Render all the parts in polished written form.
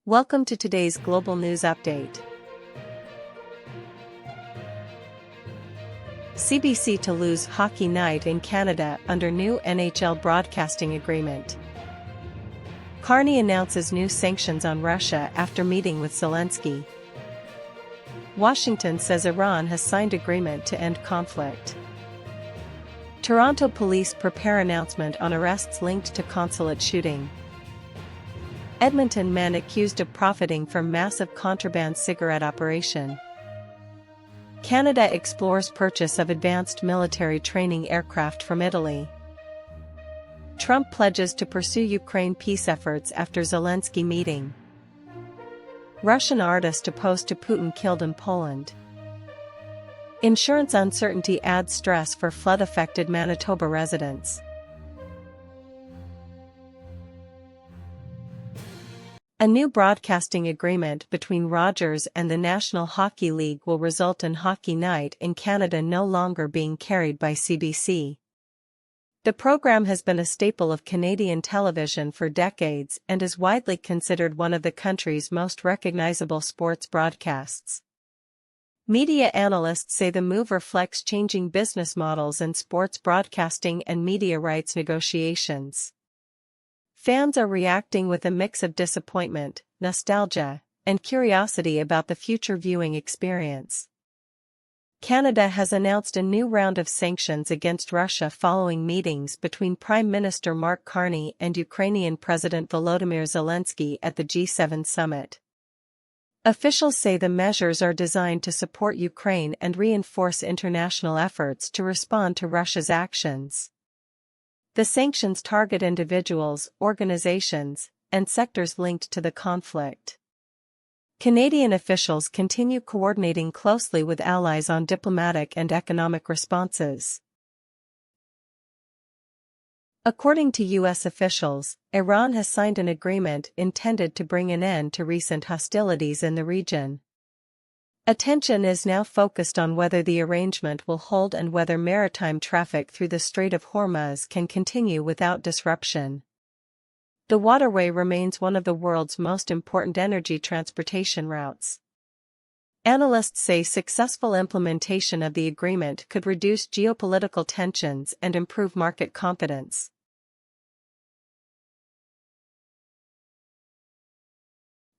Welcome to today's Global News Update. CBC to lose Hockey Night in Canada under new NHL broadcasting agreement. Carney announces new sanctions on Russia after meeting with Zelensky. Washington says Iran has signed agreement to end conflict. Toronto police prepare announcement on arrests linked to consulate shooting. Edmonton man accused of profiting from massive contraband cigarette operation. Canada explores purchase of advanced military training aircraft from Italy. Trump pledges to pursue Ukraine peace efforts after Zelensky meeting. Russian artist opposed to Putin killed in Poland. Insurance uncertainty adds stress for flood-affected Manitoba residents. A new broadcasting agreement between Rogers and the National Hockey League will result in Hockey Night in Canada no longer being carried by CBC. The program has been a staple of Canadian television for decades and is widely considered one of the country's most recognizable sports broadcasts. Media analysts say the move reflects changing business models in sports broadcasting and media rights negotiations. Fans are reacting with a mix of disappointment, nostalgia, and curiosity about the future viewing experience. Canada has announced a new round of sanctions against Russia following meetings between Prime Minister Mark Carney and Ukrainian President Volodymyr Zelensky at the G7 summit. Officials say the measures are designed to support Ukraine and reinforce international efforts to respond to Russia's actions. The sanctions target individuals, organizations, and sectors linked to the conflict. Canadian officials continue coordinating closely with allies on diplomatic and economic responses. According to U.S. officials, Iran has signed an agreement intended to bring an end to recent hostilities in the region. Attention is now focused on whether the arrangement will hold and whether maritime traffic through the Strait of Hormuz can continue without disruption. The waterway remains one of the world's most important energy transportation routes. Analysts say successful implementation of the agreement could reduce geopolitical tensions and improve market confidence.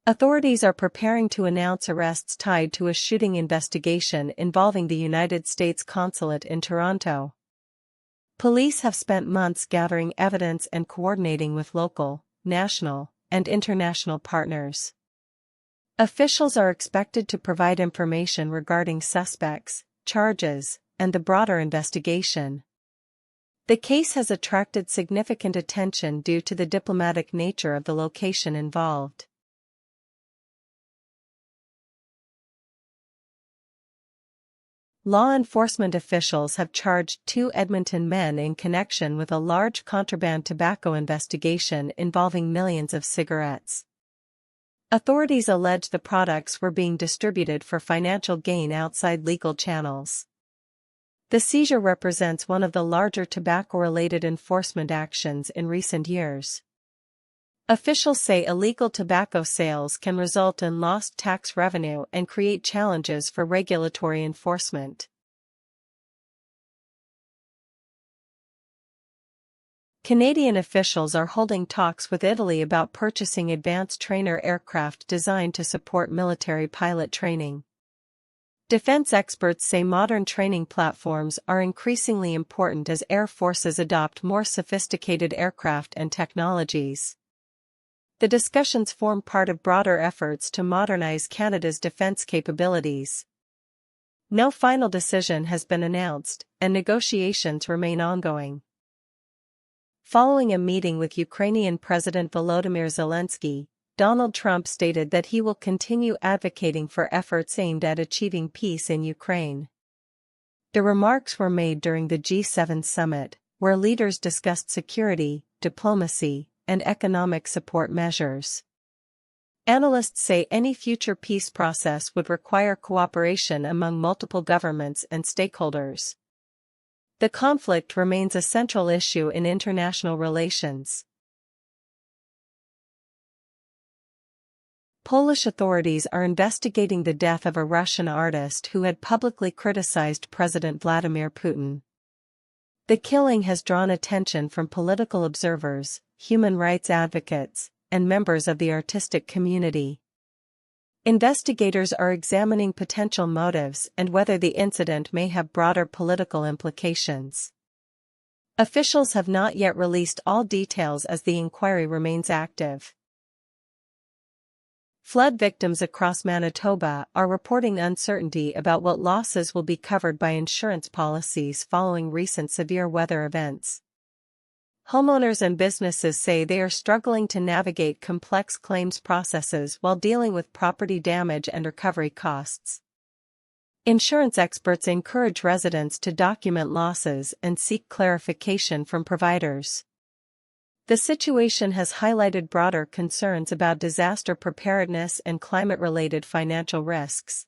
Authorities are preparing to announce arrests tied to a shooting investigation involving the United States consulate in Toronto. Police have spent months gathering evidence and coordinating with local, national, and international partners. Officials are expected to provide information regarding suspects, charges, and the broader investigation. The case has attracted significant attention due to the diplomatic nature of the location involved. Law enforcement officials have charged 2 Edmonton men in connection with a large contraband tobacco investigation involving millions of cigarettes. Authorities allege the products were being distributed for financial gain outside legal channels. The seizure represents one of the larger tobacco-related enforcement actions in recent years. Officials say illegal tobacco sales can result in lost tax revenue and create challenges for regulatory enforcement. Canadian officials are holding talks with Italy about purchasing advanced trainer aircraft designed to support military pilot training. Defense experts say modern training platforms are increasingly important as air forces adopt more sophisticated aircraft and technologies. The discussions form part of broader efforts to modernize Canada's defense capabilities. No final decision has been announced, and negotiations remain ongoing. Following a meeting with Ukrainian President Volodymyr Zelensky, Donald Trump stated that he will continue advocating for efforts aimed at achieving peace in Ukraine. The remarks were made during the G7 summit, where leaders discussed security, diplomacy, and economic support measures. Analysts say any future peace process would require cooperation among multiple governments and stakeholders. The conflict remains a central issue in international relations. Polish authorities are investigating the death of a Russian artist who had publicly criticized President Vladimir Putin. The killing has drawn attention from political observers, human rights advocates, and members of the artistic community. Investigators are examining potential motives and whether the incident may have broader political implications. Officials have not yet released all details as the inquiry remains active. Flood victims across Manitoba are reporting uncertainty about what losses will be covered by insurance policies following recent severe weather events. Homeowners and businesses say they are struggling to navigate complex claims processes while dealing with property damage and recovery costs. Insurance experts encourage residents to document losses and seek clarification from providers. The situation has highlighted broader concerns about disaster preparedness and climate-related financial risks.